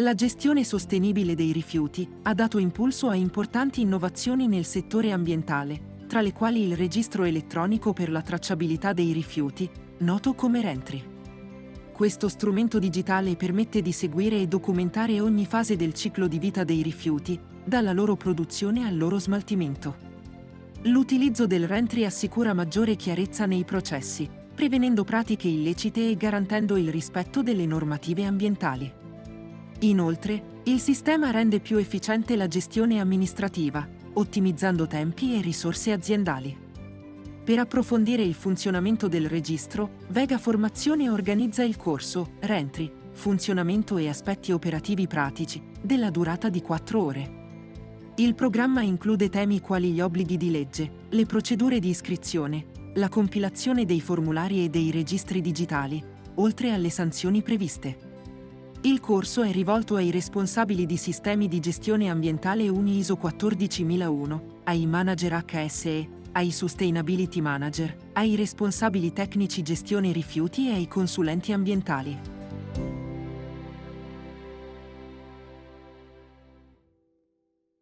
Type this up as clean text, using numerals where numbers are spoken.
La gestione sostenibile dei rifiuti ha dato impulso a importanti innovazioni nel settore ambientale, tra le quali il registro elettronico per la tracciabilità dei rifiuti, noto come Rentry. Questo strumento digitale permette di seguire e documentare ogni fase del ciclo di vita dei rifiuti, dalla loro produzione al loro smaltimento. L'utilizzo del Rentry assicura maggiore chiarezza nei processi, prevenendo pratiche illecite e garantendo il rispetto delle normative ambientali. Inoltre, il sistema rende più efficiente la gestione amministrativa, ottimizzando tempi e risorse aziendali. Per approfondire il funzionamento del registro, Vega Formazione organizza il corso Rentry, funzionamento e aspetti operativi pratici, della durata di 4 ore. Il programma include temi quali gli obblighi di legge, le procedure di iscrizione, la compilazione dei formulari e dei registri digitali, oltre alle sanzioni previste. Il corso è rivolto ai responsabili di sistemi di gestione ambientale UNI ISO 14001, ai manager HSE, ai sustainability manager, ai responsabili tecnici gestione rifiuti e ai consulenti ambientali.